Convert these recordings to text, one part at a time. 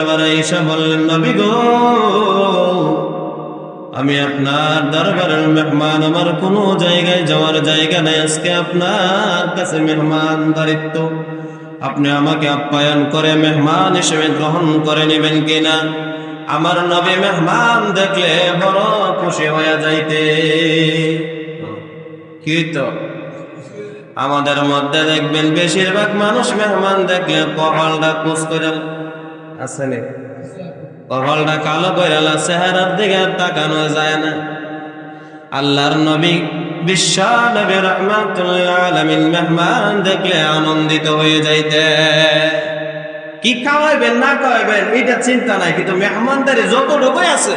আয়েশা বললেন, নবী গো, আমি আপনার দরবারের মেহমান, আমার কোনো জায়গায় যাওয়ার জায়গা নাই, আজকে আপনার কাছে মেহমানদারিত্ব, আপনি আমাকে আপ্যায়ন করে মেহমান হিসেবে গ্রহণ করে নেবেন কিনা। আমার নবী মেহমান দেখলে বড় খুশি হয়ে যাইতে। কি তো আমাদের মধ্যে দেখবেন বেশিরভাগ মানুষ মেহমান দেখলে কপালটা কুঁচ করে আসেনি, কপালটা কালো করে, চেহারার দিকে তাকানো যায় না। আল্লাহর নবী বিশ্ব নবী রাহমাতুল আলামিন মেহমান দেখলে আনন্দিত হয়ে যাইতে। কি খাওয়াইবেন না খাওয়াইবেন এটা চিন্তা নাই, কিন্তু মেহমানদারি যতটুকুই আছে,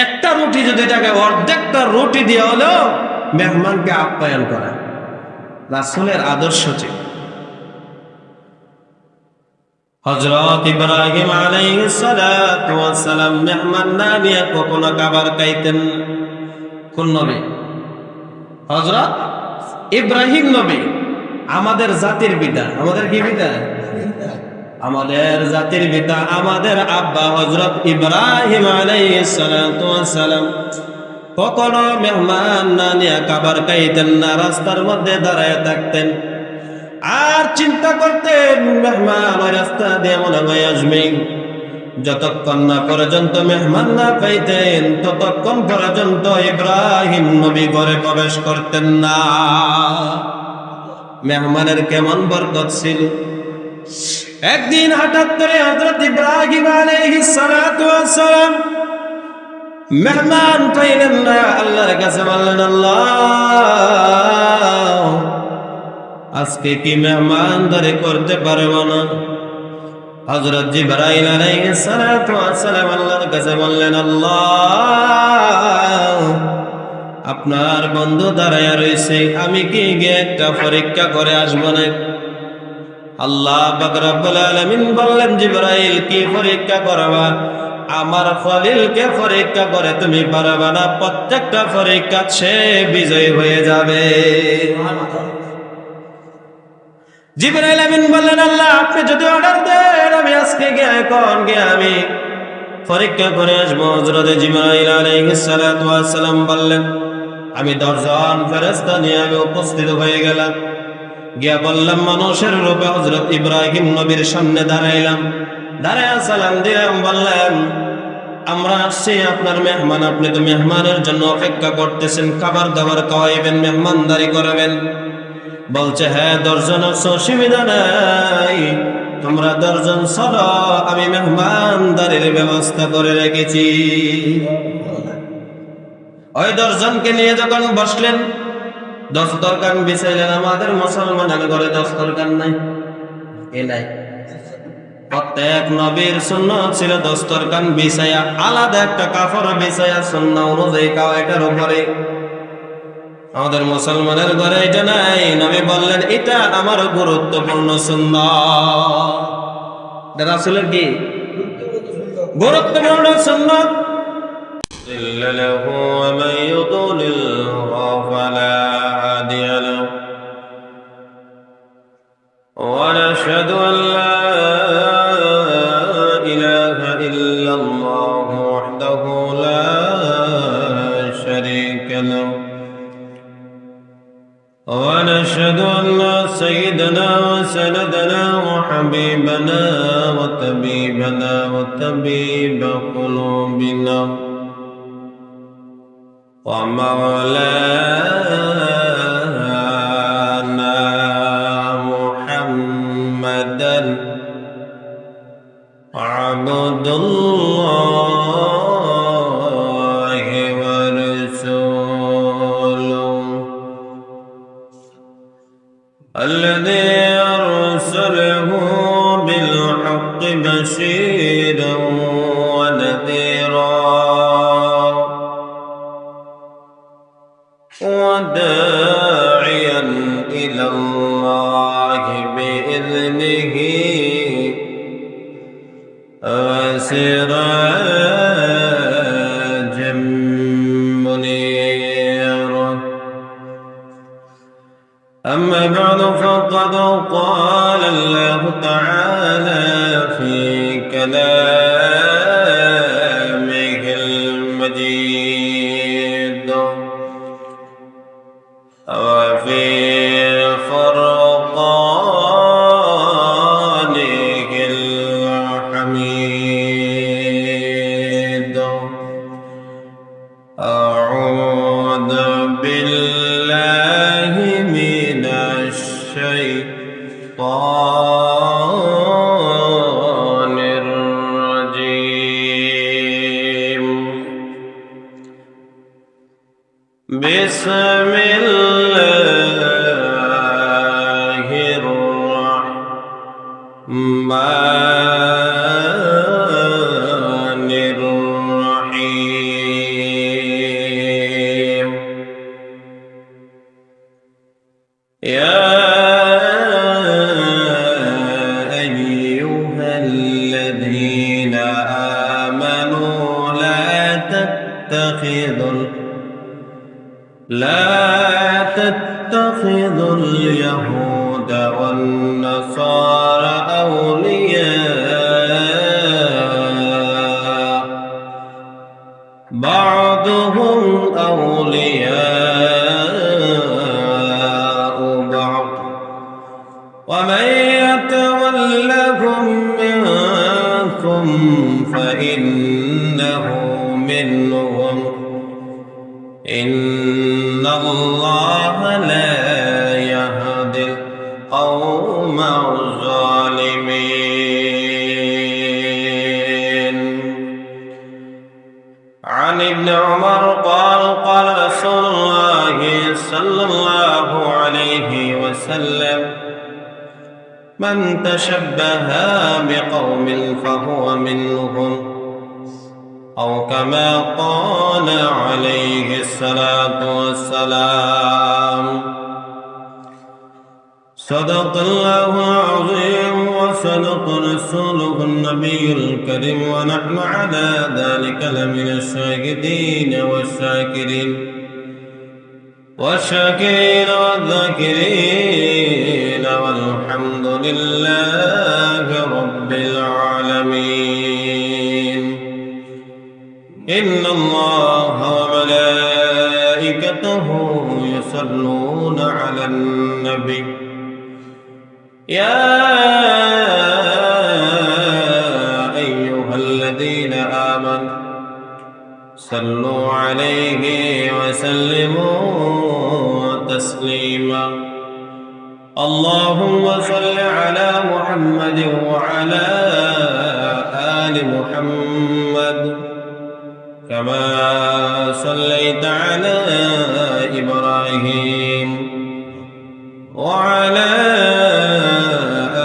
একটা রুটি যদি তাকে অর্ধেকটা রুটি দিয়ে হলো মেহমানকে আপ্যায়ন করা রাসূলের আদর্শ ছিল। হযরত ইব্রাহিম আলাইহিস সালাতু ওয়াস সালাম মেহমান না নিয়ে কখনো খাবার খাইতেন। কোন নবী? হযরত ইব্রাহিম নবী, আমাদের জাতির পিতা। আমাদের কি পিতা? আমাদের জাতির পিতা, আমাদের আব্বা হযরত ইব্রাহিম আলাইহিস সালাতু ওয়াস সালাম কখনো মেহমান না নিয়ে খাবার খাইতেন না, রাস্তার মধ্যে দাঁড়ায় থাকতেন আর চিন্তা করতেন মেহমান ওই রাস্তা দিয়ে মনে হয় আসবে। যতক্ষণ না পর্যন্ত মেহমান না পাইতেন ততক্ষণ পর্যন্ত ইব্রাহিম নবী ঘরে প্রবেশ করতেন না। মেহমানের কেমন বরকত ছিল। একদিন হঠাৎ করে হযরত ইব্রাহিম আলাইহিস সালাতু ওয়াস সালাম মেহমান পাইলেন না, আল্লাহর কাছে বললেন, আল্লাহ আজকে কি মেহমানদারি করতে পারবো না। হযরত জিবরাইল আলাইহিস সালাতু ওয়াস সালাম আল্লাহর কাছে বললেন, আল্লাহ আপনার বন্ধু দাঁড়ায়া রয়েছে, আমি কি গিয়ে একটা পরীক্ষা করে আসবো না? আল্লাহ পাক রব্বুল আলামিন বললেন, জিবরাইল কি পরীক্ষা করবা? আমার খলিলকে পরীক্ষা করে তুমি পারবা না, প্রত্যেকটা পরীক্ষা সে বিজয়ী হয়ে যাবে। জিবরাইল আমিন বললেন, আল্লাহ আপনি যদি অর্ডার দেন আমি আজকে গিয়ে এখন গিয়ে আমি পরীক্ষা করে আসবো। হযরত জিবরাইল আলাইহিস সালাতু ওয়াস সালাম বললেন, আমি 10 জন ফেরেশতা নিয়ে আমি উপস্থিত হয়ে গেলাম, গিয়া বললাম মানুষের রূপে হযরত ইব্রাহিম নবীর সামনে দাঁড়াইলাম, দাঁড়ায়া সালাম দিলাম, বললাম আমরা আসছি আপনার মেহমান, আপনি তো মেহমানের জন্য অপেক্ষা করতেছেন, খাবার দাবার খাওয়াইবেন, মেহমানদারি করবেন। বলছে, হ্যাঁ 10 জন আছে, অসুবিধা নাই, তোমরা 10 জন চলো, আমি মেহমানদারির ব্যবস্থা করে রেখেছি। ওই 10 জনকে নিয়ে যখন বসলেন, দস্তরখান বিছাইলেন। আমাদের মুসলমানের ঘরে দস্তরখান নাই, এ নাই। প্রত্যেক নবীর সুন্নাত ছিল দস্তরখান বিছাইয়া আলাদা একটা কাপড় বিছাইয়া সুন্নাহ অনুযায়ী খাওয়া, এটার উপরে। আমাদের মুসলমানের ঘরে এটা নাই। নবী বললেন, এটা আমার গুরুত্বপূর্ণ সুন্নাত। রাসূলের কি গুরুত্বপূর্ণ সুন্নাত। ইল্লাল্লাহু ওয়া মান ইউদ্লিল ফালা হাদিয়া লাহু ওয়া নাশহাদু আন লা ইলাহা ইল্লাল্লাহু ওয়াহদাহু লা শারীকা লাহু ونشهد أن سيدنا وسندنا وحبيبنا وطبيبنا وطبيب قلوبنا ومولانا محمدا عبد الله ورسوله الذي أرسله بالحق بشيرا ونذيرا وداعيا إلى الله بإذنه وسراجا منيرا. أما بعد فقد قال الله تعالى في كلامه المجيد وفي فرقانه الحميد أعوذ بالله من الشيطان الرجيم بسم الله الرحمن الرحيم يا أيها الذين آمنوا لا تتخذوا اليهود والنصارى أولياء بعضهم أولياء بعض ومن يتولهم منكم فإنه منهم إن الله لا يهدي القوم الظالمين. عن ابن عمر قال قال رسول الله صلى الله عليه وسلم من تشبه بقوم فهو منهم أو كما قال عليه الصلاة والسلام. صدق الله العظيم وصدق رسوله النبي الكريم ونحن على ذلك لمن الشاهدين والشاكرين والذاكرين والحمد لله رب العالمين. إن الله وملائكته يصلون على النبي يا أيها الذين آمنوا صلوا عليه وسلموا تسليما. اللهم صل على محمد وعلى آل محمد كما صليت على إبراهيم وعلى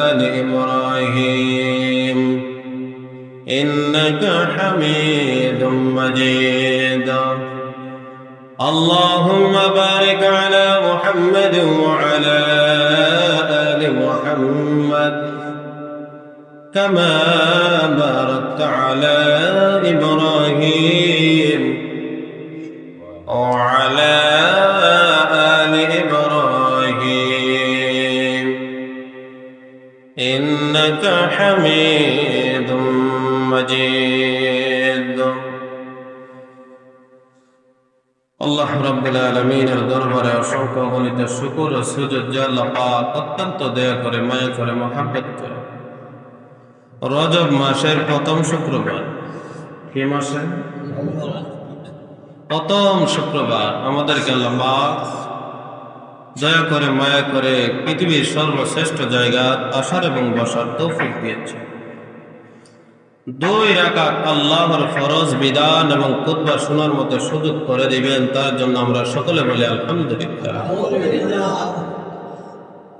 آل إبراهيم إنك حميد مجيد. اللهم بارك على محمد وعلى آل محمد كما باركت على إبراهيم وعلى آل إبراهيم إنك حميد مجيد. আল্লাহ রাব্বুল আলামিনের দরবারে অসংখ্য গণিত শুকর ও সুজুদ যে আল্লাহ পাক অত্যন্ত দয়া করে মায়া করে মহব্বত করে রজব মাসের প্রথম শুক্রবার, কি মাসে প্রথম শুক্রবার আমাদেরকে আল্লাহ পাক দয়া করে মায়া করে পৃথিবীর সর্বশ্রেষ্ঠ জায়গা আসার এবং বসার তৌফিক দিয়েছে। 2 রাকাত আল্লাহর ফরজ বিধান এবং খুতবা শোনার মতো সুযোগ করে দিবেন, তার জন্য আমরা সকলে বলি আলহামদুলিল্লাহ।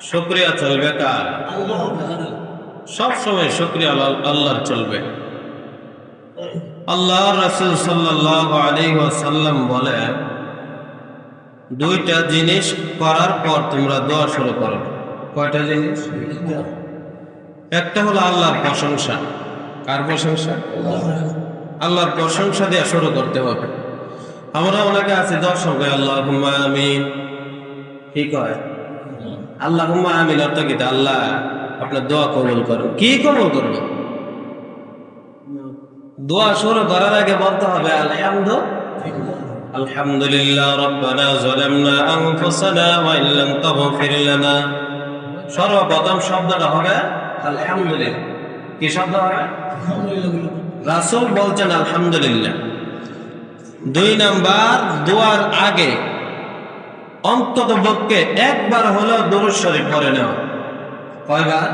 শুকরিয়া চলবে কার? সব সময় শুকরিয়া আল্লাহর চলবে। আল্লাহর রাসূল সাল্লাল্লাহু আলাইহি ওয়াসাল্লাম বলেন, 2টা জিনিস করার পর তোমরা দোয়া শুরু করো। কয়টা জিনিস? একটা হলো আল্লাহর প্রশংসা। কার প্রশংসা? আল্লাহর প্রশংসা দিয়ে শুরু করতে হবে। আমরা অনেকে আছি দর্শক আল্লাহুম্মা আমিন, কি কয়? আল্লাহুম্মা আমিন অর্থ কি? আল্লাহ আপনার দোয়া কবুল করুন। কি কবুল করবো? দোয়া শুরু করার আগে বলতে হবে আলহামদুলিল্লাহ রাব্বানা যালামনা আনফুসানা ওয়া ইল্লাম তাগফির লানা। সর্বপ্রথম শব্দটা হবে আলহামদুলিল্লাহ। কি শব্দ হবে? রাসূল বলছেন আলহামদুলিল্লাহ। 2 নাম্বার, দোয়ার আগে অন্তত পক্ষে একবার হলো দুরূদ শরীফ পড়ে নেওয়া। কয়বার?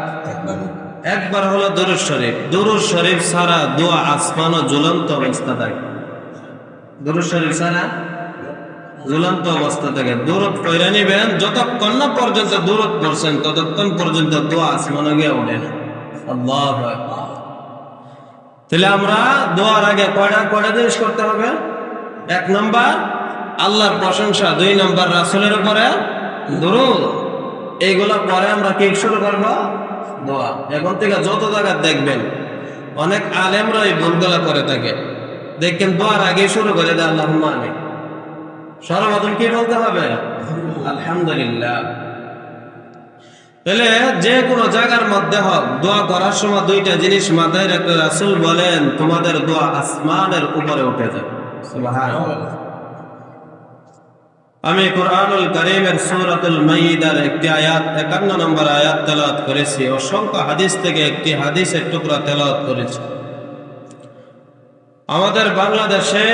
একবার হলো দুরূদ শরীফ। দুরূদ শরীফ ছাড়া দোয়া আসমানও ঝুলন্ত অবস্থা থাকে। দুরূদ শরীফ ছাড়া ঝুলন্ত অবস্থা থাকে। দুরূদ পড়ে নিবেন, যতক্ষণ না পর্যন্ত দুরূদ পড়ছেন ততক্ষণ পর্যন্ত দোয়া আসমানে গিয়ে ওঠে না। আল্লাহু আকবার। তাহলে আমরা দোয়ার আগে কয়টা জিনিস করতে হবে? 1 নাম্বার আল্লাহর প্রশংসা, 2 নাম্বার রাসূলের উপরে দরুদ। এইগুলো পরে আমরা কি শুরু করব? দোয়া। এখন থেকে যত জায়গা দেখবেন অনেক আলেমরা এই ভুলগুলো করে থাকে। দেখেন দোয়ার আগে শুরু করে দেয় আল্লাহুম্মা আমিন। সর্বপ্রথম কি বলতে হবে? আলহামদুলিল্লাহ। তাহলে যে কোনো জায়গার মধ্যে হোক দোয়া করার সময় 2টা জিনিস মাথায় রাখতে রাসূল বলেন, তোমাদের দোয়া আসমানের উপরে উঠে যায়। সুবহানাল্লাহ। আমি কুরআনুল কারীমের সূরাতুল মাইদার একটি আয়াত 51 নম্বর আয়াত তেলাওয়াত করেছি। অসংখ্য হাদিস থেকে একটি হাদিসের টুকরা তেলাওয়াত করেছি। আমাদের বাংলাদেশে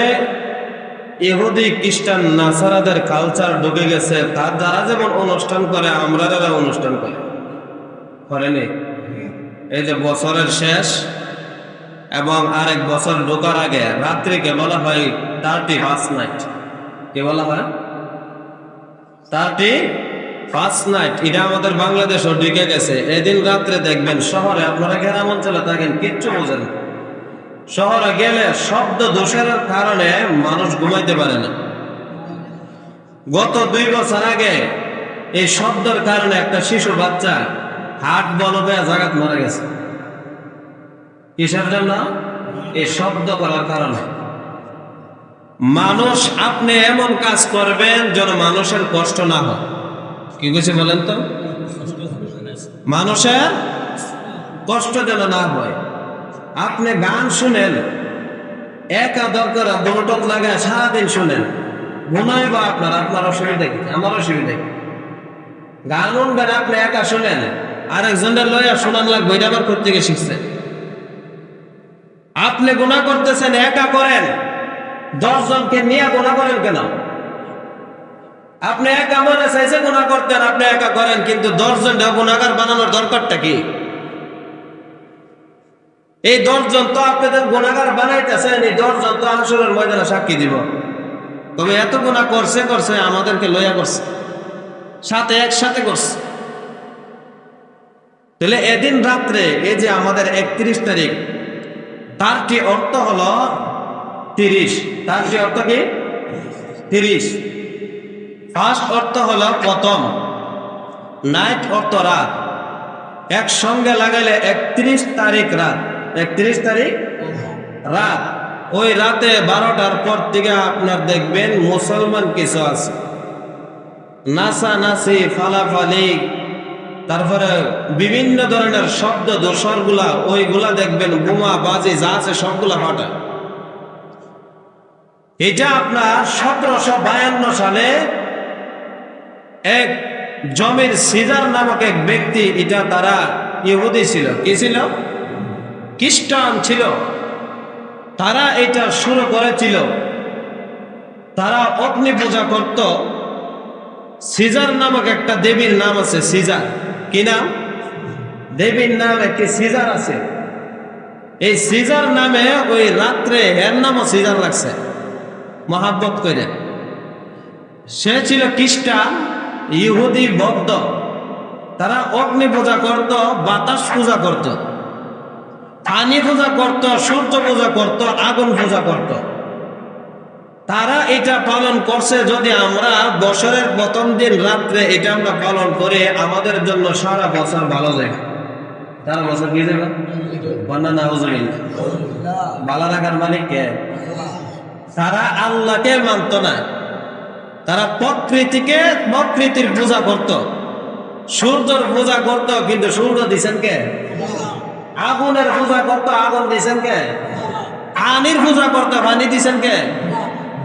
ইহুদি খ্রিস্টান নাসারাদের কালচার ঢুকে গেছে। তার যারা যেমন অনুষ্ঠান করে আমরা যারা অনুষ্ঠান করেনি। এই যে বছরের শেষ এবং আরেক বছর ঢোকার আগে রাত্রিকে বলা হয় 31st নাইট। কি বলা হয়? 31st night. এটা আমাদের বাংলাদেশও ঢুকে গেছে। এদিন রাত্রে দেখবেন শহরে, আপনারা গ্রাম অঞ্চলে থাকেন কিচ্ছু বোঝেন। শহরে গেলে শব্দ দূষণের কারণে মানুষ ঘুমাইতে পারে না। গত 2 বছর আগে এই শব্দের কারণে একটা শিশু বাচ্চা হার্ট বলবে জাগাত মারা গেছে। কিসের জন্য? এই শব্দ করার কারণে। মানুষ, আপনি এমন কাজ করবেন যেন মানুষের কষ্ট না হয়। কি কইছে বলেন তো? মানুষের কষ্ট যেন না হয়। আপনি গান শুনেন, একা দরকার ব্লুটুথ লাগায় সারাদিন শুনেন, ঘুমায় বা আপনার অসুবিধা কি? আমার অসুবিধা কি? গান শুনবেন, আপনি একা শুনেন, আরেকজনের লইয়া শোনান লাগবে, এটা আবার কোত্থেকে শিখছেন? আপনি গুনাহ করতেছেন, একা করেন, 10 জনকে নিয়ে গুনাহ করেন কেন? আপনি একা মনে চাইছে গুনাহ করতেন, আপনি একা করেন, কিন্তু 10 জনকে গুনাহগার বানানোর দরকারটা কি? এই 10 জন তো আপনাদের গুনাহগার বানাইতেছেন, এই 10 জন তো হাসরের ময়দানে সাক্ষী দিব। তবে এত গুনাহ করছে আমাদেরকে লইয়া করছে, সাথে একসাথে করছে। তাহলে এদিন রাত্রে এই যে আমাদের 31 তারিখ, তারটি অর্থ হলো 30। তারটি অর্থ কি? 30। ফার্স্ট অর্থ হলো প্রথম, নাইট অর্থ রাত। একসঙ্গে লাগাইলে 31 তারিখ রাত। 31 তারিখ রাত। ওই রাতে 12টার পর থেকে আপনার দেখবেন মুসলমান কিছু আছে, নাচানাচি, ফালাফালি, তারপরে বিভিন্ন ধরনের শব্দ দোসরগুলা, ওইগুলা দেখবেন বোমা বাজি যা আছে সবগুলা ফাটা। এটা আপনার 1752 সালে এক জমির সিজার নামক এক ব্যক্তি, এটা তারা ইহুদি ছিল, কি ছিল? খ্রিস্টান ছিল। তারা এটা শুরু করেছিল। তারা অগ্নি পূজা করত। সিজার নামক একটা দেবীর নাম আছে, সিজার। কি নাম? দেবীর নাম একটি সিজার আছে। এই সিজার নামে ওই রাত্রে এর নামও সিজার লাগছে মহাব্বত করে। সে ছিল খ্রিস্টান, ইহুদি, বৌদ্ধ। তারা অগ্নি পূজা করত, বাতাস পূজা করত, পানি পূজা করত, সূর্য পূজা করত, আগুন পূজা করত। তারা এটা পালন করছে। যদি আমরা বছরের প্রথম দিন রাত্রে এটা আমরা পালন করে, আমাদের জন্য সারা বছর ভালো যায়। সারা বছর কি যাবে? ভালো রাখার মালিক কে? তারা আল্লাহকে মানত না। তারা প্রকৃতির পূজা করত, সূর্যের পূজা করত, কিন্তু সূর্য দিচ্ছেন কে? আগুনের পূজা করতে আগুন দিয়েছেন কে? পানির পূজা করতে পানি দিয়েছেন কে?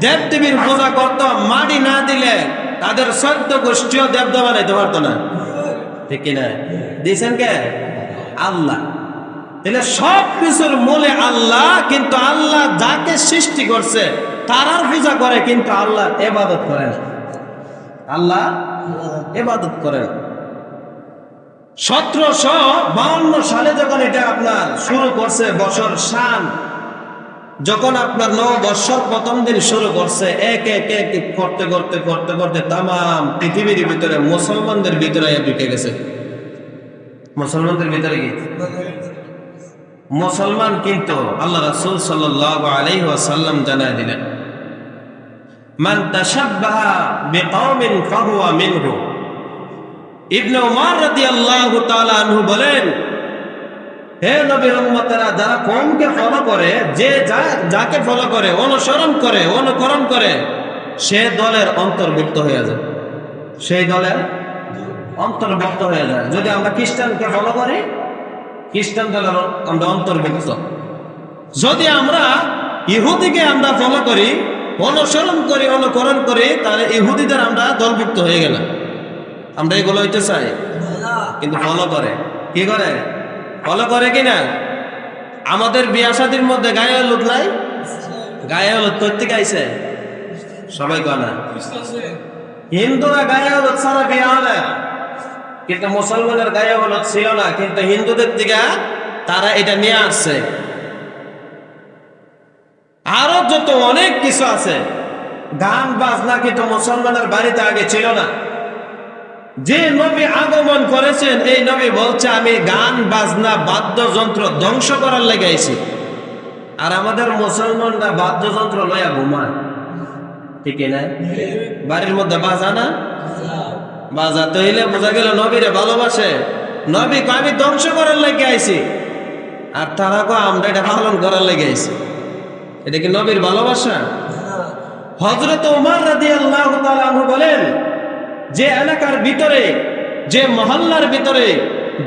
দেব দেবীর পূজা করতে মাটি না দিলে তাদের 14 গোষ্ঠীও দেবতা বানাইতে পারতো না, ঠিক কিনা? দিয়েছেন কে? আল্লাহ। তাহলে সব কিছুর মূলে আল্লাহ, কিন্তু আল্লাহ যাকে সৃষ্টি করছে তারার পূজা করে, কিন্তু আল্লাহ ইবাদত করে না। আল্লাহ ইবাদত করে না। 1752 সালে যখন এটা আপনার শুরু করছে বছর শান, যখন আপনার নববর্ষর প্রথম দিন শুরু করছে, এক এক এক এক করতে করতে করতে করতে তাম পৃথিবীর ভিতরে মুসলমানদের ভিতরে ঢুকে গেছে। মুসলমানদের ভিতরে কি? মুসলমান কিন্তু আল্লাহ রাসূল সাল্লাল্লাহু আলাইহি ওয়াসাল্লাম জানায় দিলেন, মান তাশাব্বাহা বিকওমিন ফাহুয়া মিনহু। ইবনে উমর রাদিয়াল্লাহু তাআলা আনহু বলেন, হে নবীর উম্মতেরা, যারা কওমকে ফলো করে, যে যাকে ফলো করে, অনুসরণ করে, অনুকরণ করে, সে দলের অন্তর্ভুক্ত হয়ে যায়, সেই দলের অন্তর্ভুক্ত হয়ে যায়। যদি আমরা খ্রিস্টানকে ফলো করি, খ্রিস্টান দলের আমরা অন্তর্ভুক্ত। যদি আমরা ইহুদিকে আমরা ফলো করি, অনুসরণ করি, অনুকরণ করি, তাহলে ইহুদিদের আমরা দলভুক্ত হয়ে গেলাম। আমরা এগুলো হইতে চাই, কিন্তু ফলো করে কি করে? ফলো করে কিনা? আমাদের বিয়া শাদীর মধ্যে গায়ে হলুদ নাই? গায়ে হলুদ করতে গাইছে সবাই কনা। হিন্দুরা গায়ে হলুদ ছাড়া বিয়া হলে, কিন্তু মুসলমানের গায়ে হলুদ ছিল না, কিন্তু হিন্দুদের দিকে তারা এটা নিয়ে আসছে। আরো যত অনেক কিছু আছে, গান বাজনা কিন্তু মুসলমানের বাড়িতে আগে ছিল না। যে নবী আগমন করেছেন, এই নবী বলছে আমি গান বাজনা বাদ্যযন্ত্র ধ্বংস করার লেগে আইছি। আর আমাদের মুসলমানরা বাদ্যযন্ত্র লইয়া ঘুমায়, ঠিক না? বাড়ির মধ্যে বাজা না, বাজাতে হইলে বোঝা গেল নবীরে ভালোবাসে। নবী আমি ধ্বংস করার লেগে আইছি, আর তারা আমরা এটা পালন করার লেগে আইছি। এটা কি নবীর ভালোবাসা? হযরত ওমর রাদিয়াল্লাহু তাআলা আনহু বলেন, যে এলাকার ভিতরে, যে মহল্লার ভিতরে,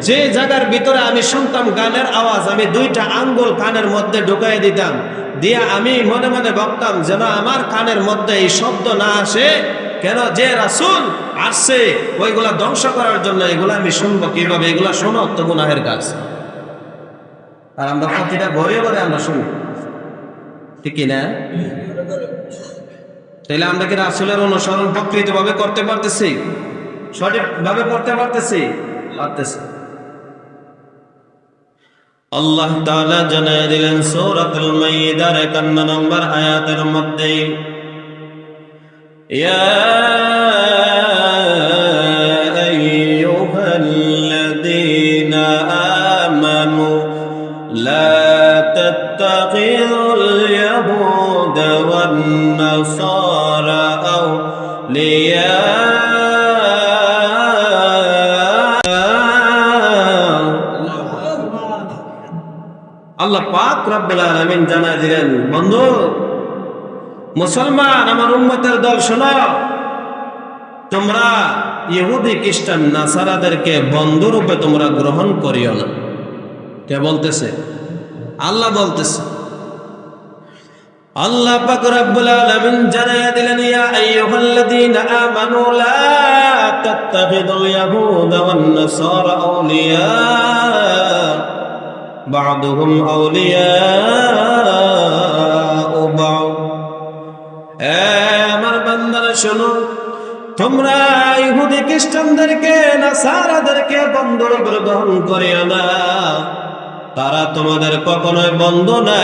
যে জায়গার ভিতরে আমি শুনতাম গানের আওয়াজ, আমি 2টা আঙ্গুল কানের মধ্যে ঢুকাই দিতাম, দিয়া আমি মনে মনে ভাবতাম যেন আমার কানের মধ্যে এই শব্দ না আসে। কেন? যে রাসূল আসছে ওইগুলা ধ্বংস করার জন্য, এগুলা আমি শুনবো কিভাবে? এগুলা শোনো তো গুনাহের কাজ। আর আমরা প্রতিটা ঘরে ঘরে আমরা শুনি, ঠিক না? তাইলে আমরা কি রাসূলের অনুসরণ প্রকৃতভাবে করতে পারতেছি? সঠিকভাবে করতে পারতেছি? পারতেছি। আল্লাহ তাআলা জানায় দিলেন সূরাতুল মাইদার 51 নম্বর আয়াতের মধ্যে, ইয়া আইয়ুহাল্লাযীনা আমানু লা তাত্তাখিযুল ইয়াহুদা ওয়ান নাসারা আওলিয়া আল্লাহ পাক রব্বুল আলামিন জানায় দিলেন, বন্ধু মুসলমান আমার উম্মতের দল শোনো, তোমরা ইহুদি খ্রিস্টান নাসারাদেরকে বন্ধুরূপে তোমরা গ্রহণ করিও না। কে বলতেছে? আল্লাহ বলতেছে। আল্লাহ পাক রব্বুল আলামিন জানায় দিলেন, ইয়া আইয়ুহাল্লাযীনা আমানু লা তাত্তাখিযুল ইয়াহুদা ওয়ান নাসারা আউলিয়া বা'দুহুম আউলিয়াউ বা'দ। আমার বান্দারা শোনো, তোমরা ইহুদি খ্রিস্টানদেরকে, নাসারাদেরকে বন্ধুরূপে গ্রহণ করিও না। তারা তোমাদের কখনোই বন্ধু না।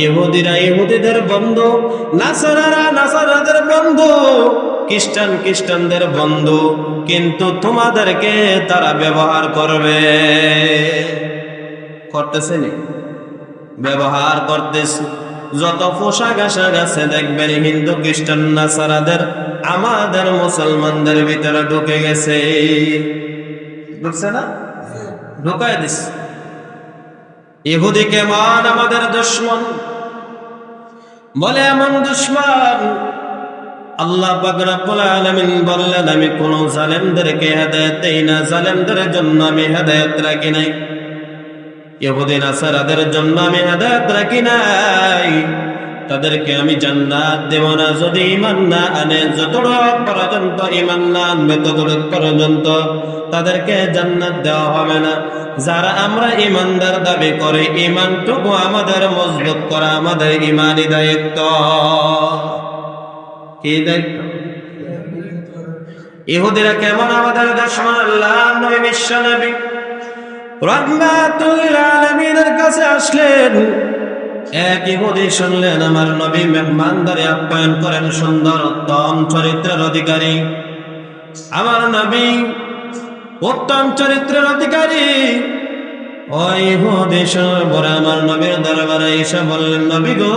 ইহুদিরা ইহুদিদের বন্ধু, নাসারারা নাসারাদের বন্ধু, খ্রিস্টান খ্রিস্টানদের বন্ধু, কিন্তু তোমাদেরকে তারা ব্যবহার করবে। করতেছে নি? ব্যবহার করতেছে। যত পোশাক আশাক আছে দেখবেন হিন্দু খ্রিস্টান নাসারাদের আমাদের মুসলমানদের ভিতরে ঢুকে গেছে। ঢুকছে না? ঢুকাই দিচ্ছে। ইহুদি কেমন আমাদের দুশমন, বলে এমন দুশমন, আল্লাহ পাক রব্বুল আলামিন বললেন, আমি কোন জালেমদেরকে হেদায়েত দেই না, জালেমদের জন্য আমি হেদায়েত রাখি নাই। ইহুদি নাসারাদের জন্য আমি হেদায়েত রাখি নাই, তাদেরকে আমি জান্নাত দেব না যদি ঈমান না আনে। যতটুক পর্যন্ত ঈমান না আনবে ততটুক পর্যন্ত তাদেরকে জান্নাত দেওয়া হবে না। যারা আমরা ঈমানদার দাবি করি, ঈমানটুকু আমাদের মজবুত করা আমাদের ঈমানি দায়িত্ব। কি দায়িত্ব? ইহুদিরা কেমন আমাদের দুশমন? আল্লাহর নবী বিশ্ব নবী রাহমাতুল আলামিনের কাছে আসলেন। এক ইহুদি শুনলেন আমার নবী মেহমানদারি আপ্যায়ন করেন, সুন্দর উত্তম চরিত্রের অধিকারী। আমার নবী উত্তম চরিত্রের অধিকারী। ওই ইহুদি শোনার পরে আমার নবীর দরবারে এসে বললেন, নবী গো,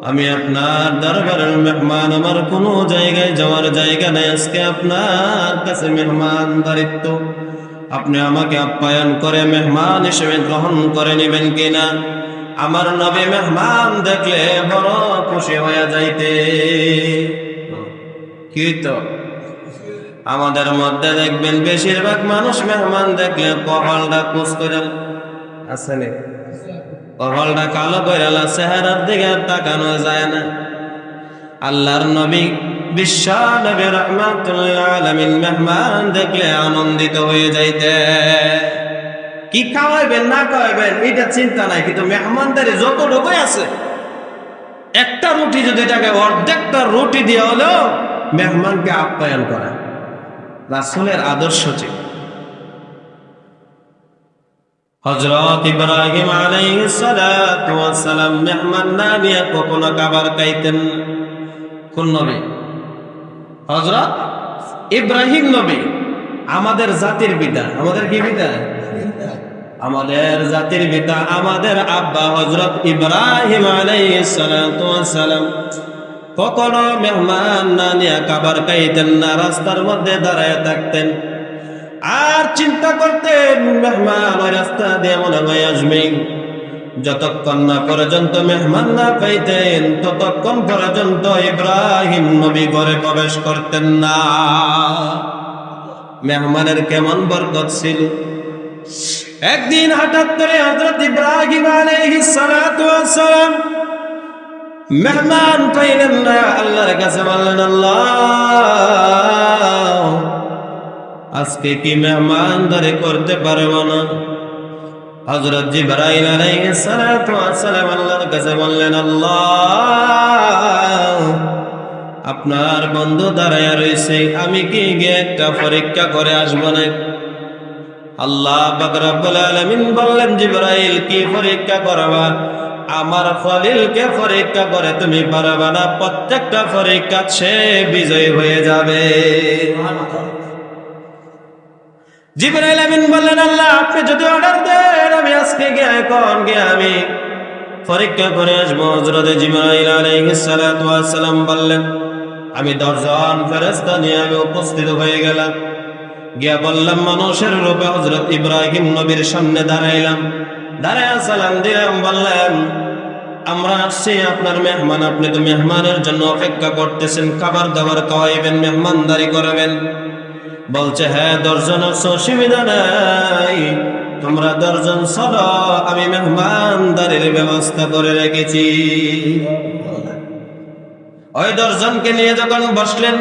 আমি আপনার দরবারের মেহমান, আমার কোনো জায়গায় যাওয়ার জায়গা নেই, আজকে আপনার কাছে মেহমানদারিত্ব, আপনি আমাকে আপ্যায়ন করে মেহমান হিসেবে গ্রহণ করে নেবেন কিনা? আমার নবী মেহমান দেখলে বড় খুশি হয়ে যাইতে। কি তো আমাদের মধ্যে দেখবেন বেশিরভাগ মানুষ মেহমান দেখলে কপালটা কুচ করে আসলে, কপালটা কালো করে চেহারার দিকে তাকানো যায় না। আল্লাহর নবী বিশ্ব নবী রাহমাতুল আলামিন মেহমান দেখলে আনন্দিত হয়ে যাইতে। কি খাওয়াইবেন না খাওয়াইবেন এটা চিন্তা নাই, কিন্তু মেহমানদারি যতটুকুই আছে, একটা রুটি যদি তাকে অর্ধেকটা রুটি দিয়ে হলো মেহমানকে আপ্যায়ন করা রাসূলের আদর্শ ছিল। হযরত ইব্রাহিম আলাইহিস সালাতু ওয়াস সালাম মেহমান না নিয়ে কখনো খাবার খাইতেন। কোন নবী? হযরত ইব্রাহিম নবী, আমাদের জাতির পিতা। আমাদের কি পিতা? আমাদের জাতির পিতা, আমাদের আব্বা হযরত ইব্রাহিম আলাইহিস সালাতু ওয়াস সালাম কখনো মেহমান না নিয়ে খাবার খাইতেন না, রাস্তার মধ্যে দাঁড়ায় থাকতেন আর চিন্তা করতেন মেহমান ওই রাস্তা দিয়ে মনে হয় আসবে। যতক্ষণ না পর্যন্ত মেহমান না পাইতেন ততক্ষণ পর্যন্ত ইব্রাহিম নবী ঘরে প্রবেশ করতেন না। মেহমানের কেমন বরকত ছিল! একদিন হঠাৎ করে হযরত ইব্রাহিম আলাইহিস সালাতু ওয়াস সালাম মেহমান পাইলেন না। আল্লাহর কাছে বললেন, আল্লাহ, আজকে কি মেহমানদারি করতে পারবো না? হযরত জিবরাইল আলাইহিস সালাতু ওয়াস সালাম আল্লাহর কাছে বললেন, আল্লাহ, আপনার বন্ধু দাঁড়ায়া রয়েছে, আমি কি গিয়ে একটা পরীক্ষা করে আসবো না? আল্লাহ পাক রব্বুল আলামিন বললেন, জিবরাইল, কি পরীক্ষা করবা? আমার খলিলকে পরীক্ষা করে তুমি পারবা না, প্রত্যেকটা পরীক্ষা সে বিজয়ী হয়ে যাবে। জিবরাইল আমিন বললেন, আল্লাহ, আপনি যদি অর্ডার দেন আমি আজকে গিয়ে এখন গিয়ে আমি পরীক্ষা করে আসবো। হযরত জিবরাইল আলাইহিস সালাতু ওয়াস সালাম বললেন, আমি 10 জন ফেরেশতা নিয়ে আমি উপস্থিত হয়ে গেলাম। গিয়া বললাম, মানুষের রূপে হযরত ইব্রাহিম নবীর সামনে দাঁড়াইলাম, দাঁড়ায় সালাম দিলাম, বললেন, আমরা আসছি আপনার মেহমান, আপনি তো মেহমানের জন্য অপেক্ষা করতেছেন, খাবার দাবার খাওয়াইবেন, মেহমানদারি করবেন। বলছে, হ্যাঁ, 10 জন অসুবিধা নাই, তোমরা 10 জন চলো, আমি মেহমানদারির ব্যবস্থা করে রেখেছি। ওই 10 জনকে নিয়ে যখন বসলেন,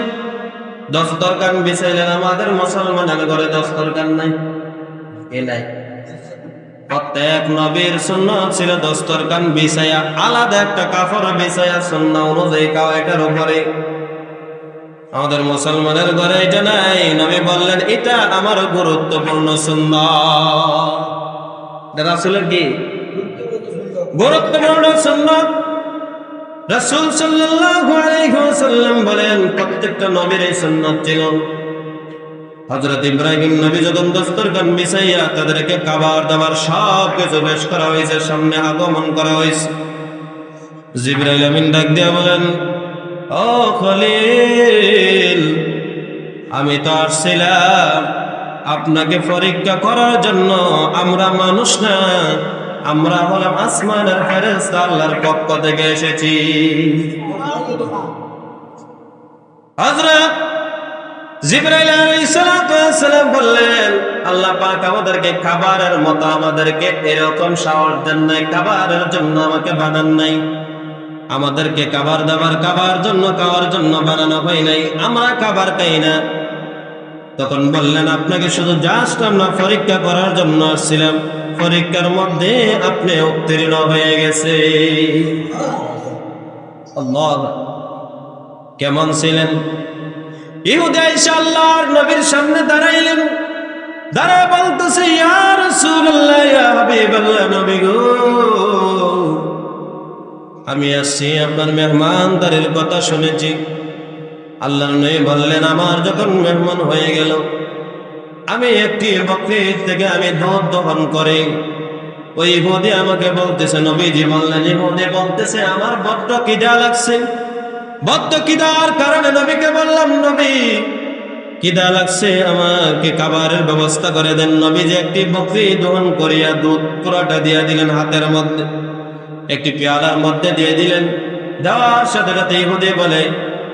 দস্তরখান বিছাইলেন। আমাদের মুসলমানের ঘরে দস্তরখান নাই, এ নাই। প্রত্যেক নবীর সুন্নাত ছিল দস্তরখান বিছাইয়া আলাদা একটা কাপড় বিছাইয়া সুন্নাহ অনুযায়ী খাওয়া, এটার উপরে। আমাদের মুসলমানের ঘরে এটা নাই। নবী বললেন, এটা আমার গুরুত্বপূর্ণ সুন্নাত। রাসূলের কি গুরুত্বপূর্ণ সুন্নাত? রাসূল সাল্লাল্লাহু আলাইহি ওয়াসাল্লাম বলেন, প্রত্যেকটা নবীর এই সুন্নাত ছিল। হযরত ইব্রাহিম নবী যখন দস্তরখান বিছাইয়া তাদেরকে খাবার দাবার সব কিছু পেশ করা হয়েছে, সামনে আগমন করা হয়েছে, জিবরাইল আমিন ডাক দিয়া বলেন, ও খলিল, আমি তো আসছিলাম আপনাকে পরীক্ষা করার জন্য। আমরা মানুষ না, আমরা হলাম আসমানের ফেরেশতা, আল্লাহর পক্ষ থেকে এসেছি। হযরত জিবরাইল আলাইহিস সালাম বললেন, আল্লাহ পাক আমাদেরকে খাবারের মতো আমাদেরকে এরকম সাহস দেন নাই, খাবারের জন্য আমাকে বানান নাই, আমাদেরকে খাবার খাওয়ার জন্য বানানো হয় নাই, আমরা খাবার খাই না। তখন বললেন, আপনাকে শুধু জাস্ট আমরা পরীক্ষা করার জন্য আসছিলাম, পরীক্ষার মধ্যে আপনি উত্তীর্ণ হয়ে গেছে। আল্লাহ, কেমন ছিলেন? ইহুদি আয়েশা আল্লাহর নবীর সামনে দাঁড়াইলেন, দাঁড়ায় বলতেছে, ইয়া রাসূলুল্লাহ, ইয়া হাবিবাল্লাহ, নবী গো, আমি আসছি আপনার মেহমানদারির কথা শুনেছি। আল্লাহর নবী বললেন, আমার যখন মেহমান হয়ে গেল, আমি একটি বকরীর থেকে আমি দুধ দহন করি। ওই ইহুদি আমাকে বলতেছে, নবীজি বললেন, ইহুদি বলতেছে আমার বড্ড খিদা লাগছে। বড্ড খিদার কারণে নবীকে বললাম, নবী খিদা লাগছে, আমাকে খাবারের ব্যবস্থা করে দেন। নবীজি একটি বকরী দহন করিয়া দুধ পুরাটা দিয়ে দিলেন, হাতের মধ্যে একটি পেয়ালার মধ্যে দিয়ে দিলেন। দেওয়ার সাথে সাথে ইহুদি বলে,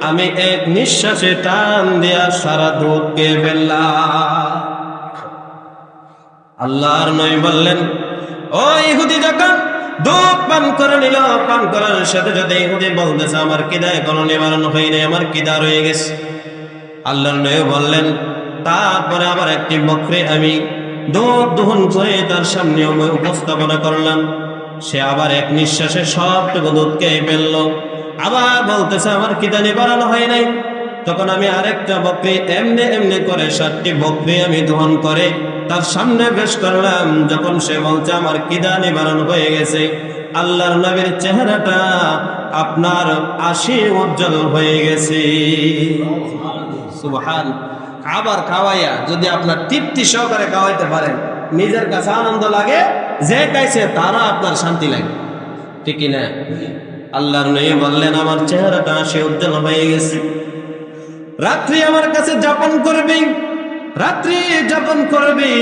আমি এক নিঃশ্বাসে টান দিয়া সারা দুধ খেয়ে ফেললাম। আল্লাহর নবী বললেন, ও ইহুদি যখন দুধ পান করে নিল, পান করার সাথে সাথে ইহুদি বলতেছে, আমার খিদা এখনো নিবারণ হয়নি, আমার খিদা রয়ে গেছে। আল্লাহর নবী বললেন, তারপরে আবার একটি বকরী আমি দুধ দহন করে তার সামনে উপস্থাপনা করলাম। সে আবার এক নিঃশ্বাসে সবটুকু দুধ খেয়ে ফেললো। আবার বলতেছে, আমার খিদা নিবারণ হয় নাই। তখন আমি আরেকটা বকরী এমনি করে 7টি বকরী আমি দহন করে তার সামনে পেশ করলাম। যখন সে বলছে আমার খিদা নিবারণ হয়ে গেছে, আল্লাহর নবীর চেহারাটা আপনার হাসি উজ্জ্বল হয়ে গেছে। সুবহান। খাবার খাওয়াইয়া যদি আপনার তৃপ্তি সহকারে খাওয়াইতে পারেন, নিজের কাছে আনন্দ লাগে, যে খাইছে তারা আপনার শান্তি লাগে, ঠিক না? আল্লাহর নবী বললেন, আমার চেহারাটা হাসি উজ্জ্বল হয়ে গেছে। রাত্রি আমার কাছে যাপন করবি, রাত্রি যাপন করবি।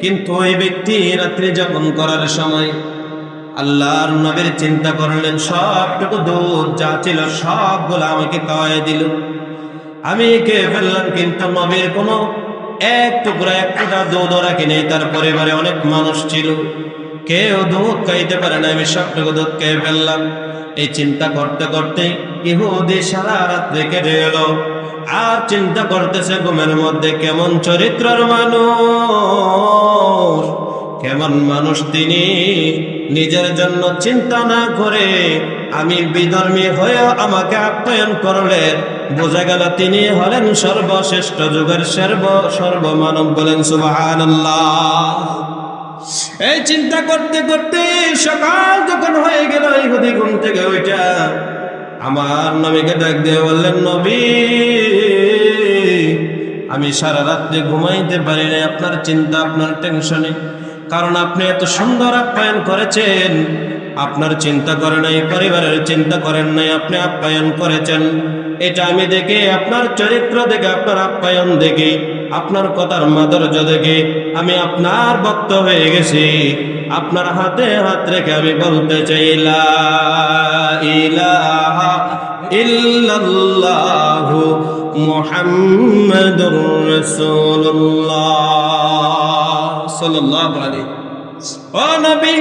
কিন্তু ওই ব্যক্তি রাত্রি যাপন করার সময় আল্লাহর নবীর চিন্তা করলেন, সবটুকু দুধ যা ছিল সবগুলো আমাকে খাওয়াই দিল, আমি খেয়ে ফেললাম। কিন্তু নবীর কোনো এক টুকরা দুধও রাখি নেই। তার পরিবারে অনেক মানুষ ছিল, কেউ দুধ খাইতে পারে না, আমি সবটুকু দুধ খেয়ে ফেললাম। এই চিন্তা করতে করতে ইহুদি সারা রাত্রে কেটে গেল। আর চিন্তা করতেছে ঘুমের মধ্যে, কেমন চরিত্রের মানুষ, কেমন মানুষ তিনি, নিজের জন্য চিন্তা না করে আমি বিধর্মী হয়েও আমাকে আপ্যায়ন করলেন। বোঝা গেল তিনি হলেন সর্বশ্রেষ্ঠ যুগের সর্বমানব। বলেন সুবহানাল্লাহ। এই চিন্তা করতে করতে সকাল যখন হয়ে গেল, ইহুদি ঘুম থেকে ওইটা আমার নবীকে ডাক দিয়ে বললেন, নবী, আমি সারা রাত্রে ঘুমাইতে পারি নাই আপনার চিন্তা, আপনার টেনশনে। কারণ আপনি এত সুন্দর আপ্যায়ন করেছেন, আপনার চিন্তা করে নাই, পরিবারের চিন্তা করেন নাই, আপনি আপ্যায়ন করেছেন। এটা আমি দেখে, আপনার চরিত্র দেখে, আপনার আপ্যায়ন দেখে, আপনার কথার মাধুর্য দেখে আমি আপনার ভক্ত হয়ে গেছি। আপনার হাতে হাত রেখে আমি বলতে চাই, লা ইলাহা ইল্লাল্লাহু মুহাম্মাদুর রাসূলুল্লাহ সাল্লাল্লাহু আলাইহি। ও নবী,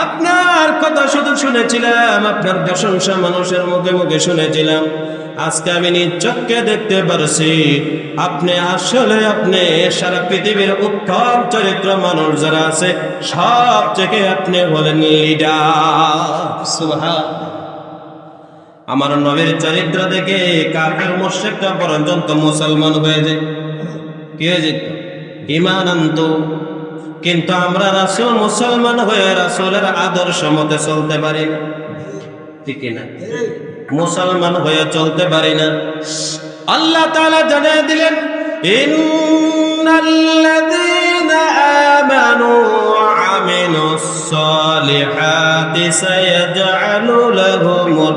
আপনার কথা শুধু শুনেছিলাম, আপনার প্রশংসা মানুষের মুখে মুখে শুনেছিলাম। আজকে আমি নিজ চোখে দেখতে পারছি, আপনি আসলে আপনি সারা পৃথিবীর উত্তম চরিত্র মানুষ যারা আছে সব থেকে আপনি হলেন লিডার। সুবহান। আমার নবীর চরিত্র দেখে কাফের মুশরিকরা পর্যন্ত মুসলমান হয়ে যায়। কি হয়ে যেত? ঈমান আনত। কিন্তু আমরা রাসূল মুসলমান হয়ে রাসূলের আদর্শ মতে চলতে পারি না, ঠিক না? মুসলমান হয়ে চলতে পারি না। আল্লাহ তাআলা জানিয়ে দিলেন, ইন্নাল্লাযীনা আমানু ওয়া আমিলুস সালিহাতি সায়াজআলু লাহুমুর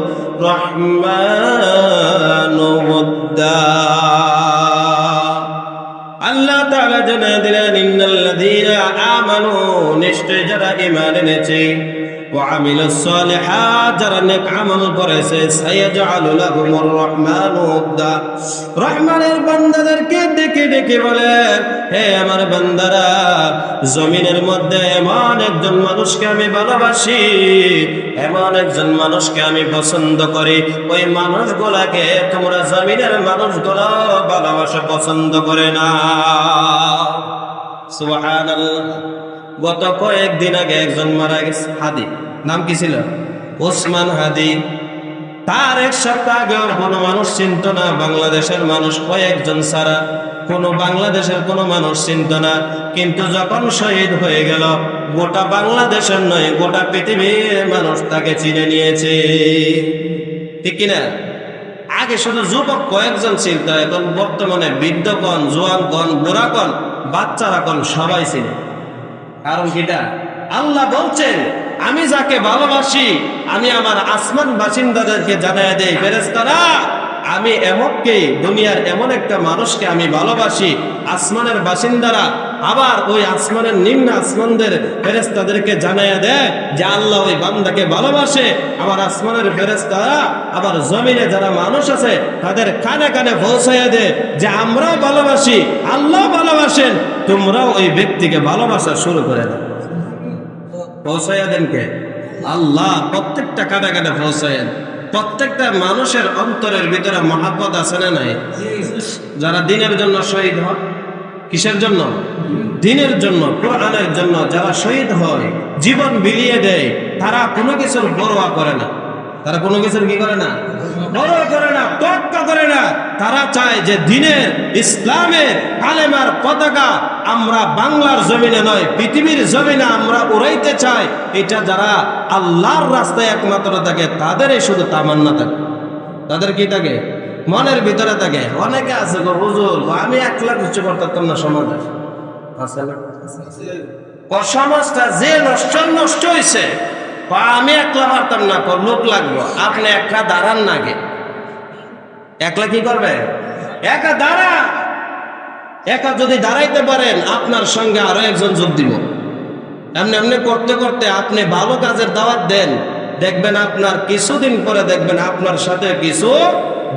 রহমানু ওয়াদ্দা। আল্লাহ তাআলা জানিয়ে দিলেন, ইন্নাল্লাযীনা আমানু, নিশ্চয় যারা ঈমান এনেছে, ওয়া আমিলুস সালিহাত, যারা নেক আমল করেছে, সায়াজআলু লাহুমুর রহমানু উদ্দা, রহমানের বান্দাদেরকে ডেকে ডেকে বলে, হে আমার বান্দারা, জমিনের মধ্যে এমন একজন মানুষকে আমি ভালোবাসি, এমন একজন মানুষকে আমি পছন্দ করি, ওই মানুষগুলাকে তোমরা জমিনের মানুষগুলো ভালোবাসা পছন্দ করে না। সুবহানাল্লাহ। গত কয়েকদিন আগে একজন মারা গেছে, হাদি, নাম কি ছিল? ওসমান হাদি। তার এক সপ্তাহ আগেও কোনো মানুষ চিনত না, বাংলাদেশের মানুষ কয়েকজন ছাড়া কোনো বাংলাদেশের কোনো মানুষ চিনত না। কিন্তু যখন শহীদ হয়ে গেল, গোটা বাংলাদেশের নয়, গোটা পৃথিবীর মানুষ তাকে চিনে নিয়েছে, ঠিক কিনা? আগে শুধু যুবক কয়েকজন চিনত, এখন বর্তমানে বৃদ্ধগণ, জোয়ানগণ, বুড়াগণ, বাচ্চারাগণ সবাই চিনে। কারণ কিটা? আল্লাহ বলছেন, আমি যাকে ভালোবাসি আমি আমার আসমান বাসিন্দাদেরকে জানায় দেই, ফেরেশতারা আমি এমনকে দুনিয়ার এমন একটা মানুষকে আমি ভালোবাসি। আসমানের বাসিন্দারা আবার ওই আসমানের নিম্ন আসমানদের ফেরেশতাদেরকে জানায় দেয় যে আল্লাহ ওই বান্দাকে ভালোবাসে। আবার আসমানের ফেরেশতারা আবার জমিনে যারা মানুষ আছে তাদের কানে কানে পৌঁছাইয়া দেয় যে আমরাও ভালোবাসি, আল্লাহ ভালোবাসেন, তোমরাও ওই ব্যক্তিকে ভালোবাসা শুরু করে দাও। পৌঁছাইয়া দেন কে? আল্লাহ। প্রত্যেকটা কানে কানে পৌঁছাইয়া, প্রত্যেকটা মানুষের অন্তরের ভিতরে মহাব্বত আছে না নাই? যারা দিনের জন্য শহীদ হন, কিসের জন্য? দিনের জন্য, কোরআনের জন্য যারা শহীদ হয়, জীবন বিলিয়ে দেয়, তারা কোনো কিছুর পরোয়া করে না। তারা কোনো কিছুর কি করে না? পরোয়া করে না, তোয়াক্কা করে না। তারা চায় যে দিনের, ইসলামের, কালেমার পতাকা আমরা বাংলার জমিনে নয়, পৃথিবীর জমিনে আমরা উড়াইতে চাই। এটা যারা আল্লাহর রাস্তায় একমাত্র থাকে, তাদেরই শুধু তামান্না থাকে। তাদের কি থাকে? মনের ভিতরে থাকে। অনেকে আছে গো হুজুর, আমি একলা কিছু করতাম না, সমাজ আছে না? সমাজটা যে নষ্ট হয়েছে, আমি একলা পারতাম না, লোক লাগবো। আপনি একলা দাঁড়ান না, আগে একলা কি করবে? একা দাঁড়া। একা যদি দাঁড়াইতে পারেন, আপনার সঙ্গে আরো একজন যোগ দিব। এমনি এমনি করতে করতে আপনি ভালো কাজের দাওয়াত দেন, দেখবেন আপনার কিছুদিন পরে দেখবেন আপনার সাথে কিছু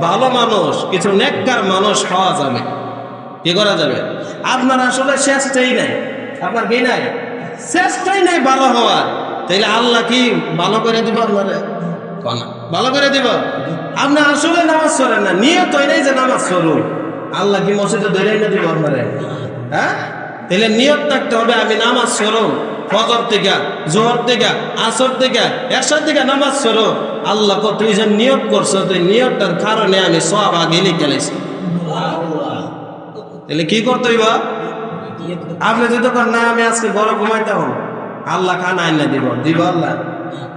ভালো মানুষ, কিছু নেককার মানুষ পাওয়া যাবে। কি করা যাবে? আপনার আসলে চেষ্টাই নাই। আপনার কি নাই? চেষ্টাই নাই ভালো হওয়ার। তাইলে আল্লাহ কি ভালো করে দিব? আপনারে ভালো করে দিব? আপনি আসলে নামাজ পড়েন না, নিয়ত হয় নাই যে নামাজ পড়ুন, আল্লাহ কি মসজিদে ধরে না দিব আপনারে? হ্যাঁ, তাহলে নিয়ত থাকতে হবে আমি নামাজ পড়ুন, ফজর থেকে, জোহর থেকে, আসর থেকে, এশার থেকে নামাজ পড়ো। আল্লাহ কো তুই যে নিয়ত করছো, তুই নিয়তটার কারণে আমি সব আগে লিখে লাইছি। তাহলে কি করতে হইব? আপনি যদি না আমি আজকে বড় ঘুমাইতে হব, আল্লাহ খানা আইনা দিব, দিব আল্লাহ?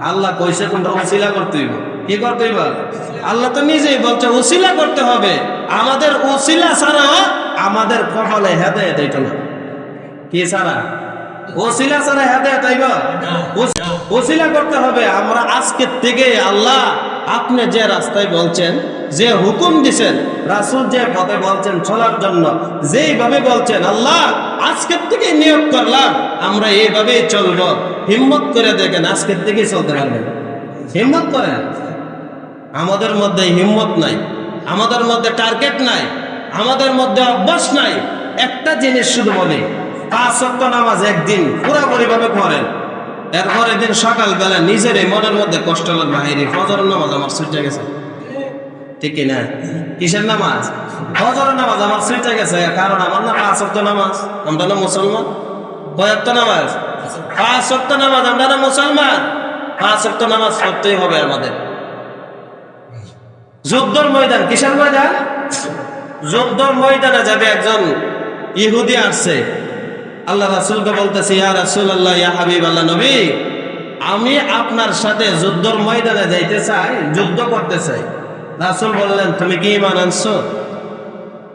আল্লাহ কইছে তোমরা উসিলা করতে হইব। কি করতে হইব? আল্লাহ তো নিজেই বলছে উসিলা করতে হবে। আমাদের উসিলা ছাড়া আমাদের কপালে হেদায়েত হইতো না। কি ছাড়া? ওসিলা ছাড়া হেদায়েত হইব? ওসিলা করতে হবে। আমরা আজকের থেকে আল্লাহ আপনি যে রাস্তায় বলছেন, যে হুকুম দিছেন, রাসূল যে পথে বলছেন চলার জন্য, যেইভাবে বলছেন, আল্লাহ আজকের থেকে নিয়োগ করলাম আমরা এইভাবেই চলবো। হিম্মত করে দেখেন, আজকের থেকেই চলতে পারবেন। হিম্মত করেন। আমাদের মধ্যে হিম্মত নাই, আমাদের মধ্যে টার্গেট নাই, আমাদের মধ্যে অভ্যাস নাই। একটা জিনিস শুধু বলি, 5 ওয়াক্ত নামাজ একদিন পুরোপুরি ভাবে করেন, এরপর দিন সকালবেলা নিজের মনের মধ্যে কষ্ট লাগবে, হাইরে ফজরের নামাজ আমার ছুটে গেছে। ঠিক কিনা? কিসের নামাজ? ফজরের নামাজ আমার ছুটে গেছে, কারণ আমার না 5 ওয়াক্ত নামাজ। আমরা না মুসলমান। কয় ওয়াক্ত নামাজ? 5 ওয়াক্ত নামাজ। আমরা না মুসলমান। 5 ওয়াক্ত নামাজ পড়তেই হবে আমাদের। যুদ্ধর ময়দান, কিসের ময়দান? যুদ্ধর ময়দানে যাবে একজন ইহুদি আসছে, আল্লাহ রাসূলকে বলতেছে, ইয়া রাসূলুল্লাহ, ইয়া হাবিবাল্লাহ, নবী আমি আপনার সাথে যুদ্ধর ময়দানে যাইতে চাই, যুদ্ধ করতে চাই। রাসূল বললেন, তুমি কি ঈমান আনছো?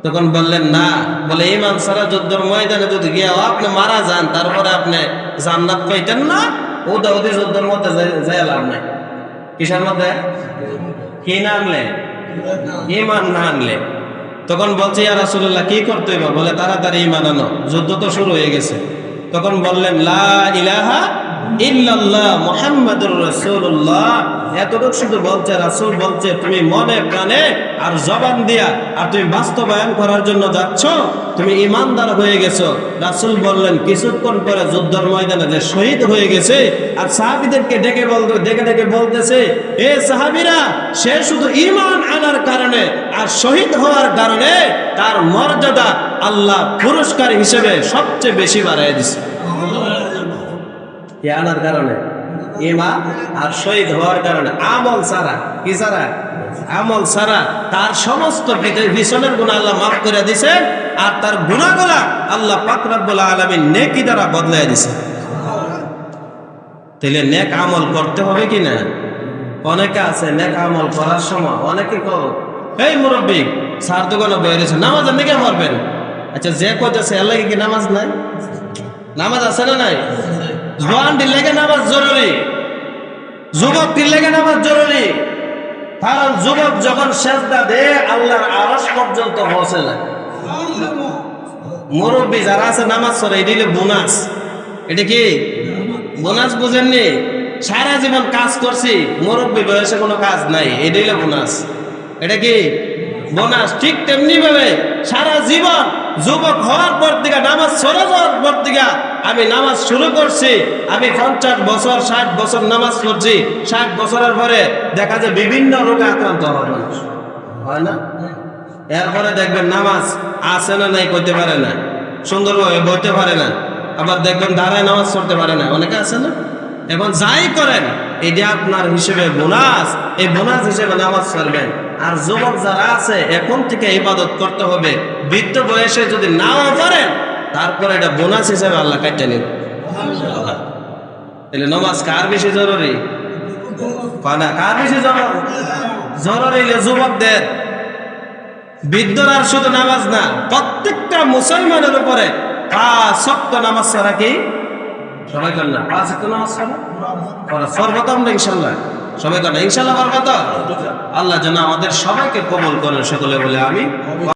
তখন বললেন না। বলে, ঈমান ছাড়া যুদ্ধর ময়দানে যদি গিয়ে আপনি মারা যান, তারপরে আপনি জান্নাত পাইতেন না? ওদি যুদ্ধের মধ্যে যাই লাভ নাই। কিসের মধ্যে? কি না আনলে? ঈমান না আনলে। তখন বলছে, ইয়া রাসূলুল্লাহ কি করতে হইব? বলে, তাড়াতাড়ি ঈমান আনো, যুদ্ধ তো শুরু হয়ে গেছে। তখন বললেন, লা ইলাহা ইল্লাল্লাহ মুহাম্মাদুর রাসূলুল্লাহ, এতটুকু শুধু বলছে, রাসূল বলছে, তুমি মনে প্রাণে আর জবান দিয়া আর তুমি বাস্তবায়ন করার জন্য যাচ্ছ, তুমি ঈমানদার হয়ে গেছো। রাসূল বললেন কিছুক্ষণ পরে যুদ্ধের ময়দানে যে শহীদ হয়ে গেছে, আর সাহাবীদেরকে ডেকে ডেকে বলতেছে, এ সাহাবীরা, সে শুধু ঈমান আনার কারণে আর শহীদ হওয়ার কারণে তার মর্যাদা আল্লাহ পুরস্কার হিসেবে সবচেয়ে বেশি বাড়ায় দিছে। আনার কারণে, ঈমান আর শহীদ হওয়ার কারণে, আমল ছাড়া, কি ছাড়া? আমল ছাড়া তার সমস্ত পিছনের গুনাহ আল্লাহ মাফ করে দিয়েছেন, আর তার গুনাহগুলা আল্লাহ পাক রব্বুল আলামিন নেকি দ্বারা বদলায় দিয়েছেন। তাহলে নেক আমল করতে হবে কি না? অনেকে আছে নেক আমল করার সময় অনেকে কর, এই মুরব্বী সার দোকানে বেরিয়েছে, নামাজের দিকে মরবেন। আচ্ছা, যে কইতেছে এর লাগি কি নামাজ নাই? নামাজ আছে না নাই? জওয়ানটির লেগে নামাজ জরুরি, যুবকটির লেগে নামাজ জরুরি। কারণ যুবক যখন সেজদা দেয় আল্লাহর আরশ পর্যন্ত পৌঁছে যায়। মুরব্বী যারা আছে নামাজ পড়ে, এটা হলো বোনাস। এটা কি বোনাস? বুঝেননি? সারা জীবন কাজ করছি, মুরব্বী বয়সে কোনো কাজ নাই, এটা হলো বোনাস। এটা কি বোনাস? ঠিক তেমনি ভাবে সারা জীবন যুবক হওয়ার পর থেকে, নামাজ ছেড়ে যাওয়ার পর থেকে আমি নামাজ শুরু করছি, আমি 50 বছর 60 বছর নামাজ পড়ছি, 60 বছরের পরে দেখা যায় বিভিন্ন রোগে আক্রান্ত হয় না? এরপরে দেখবেন নামাজ আছে না নাই করতে পারে না, সুন্দরভাবে বলতে পারে না, আবার দেখবেন দাঁড়ায় নামাজ পড়তে পারে না, অনেকে আছে না? এখন যাই করেন এটা আপনার হিসেবে বোনাস, এই বোনাস হিসেবে নামাজ পড়বেন। আর যুবক যারা আছে এখন থেকে ইবাদত করতে হবে, বৃদ্ধ বয়সে যদি নাও পারেন তারপরে এটা বোনাস হিসেবে আল্লাহ কাটতে নেবে। তাহলে নামাজ কার বেশি জরুরি? কার বেশি জরুরি? যুবকদের। বৃদ্ধরা শুধু নামাজ না, প্রত্যেকটা মুসলমানের উপরে 5 ওয়াক্ত নামাজ ছাড়া কি সবাই করেন না? 5 ওয়াক্ত নামাজ ছাড়া সর্বপ্রথম না, ইনশাল্লাহ সবাই করেন, ইনশাল্লাহ পারবো তো? আল্লাহ যেন আমাদের সবাইকে কবুল করেন, সকলে বলে আমি।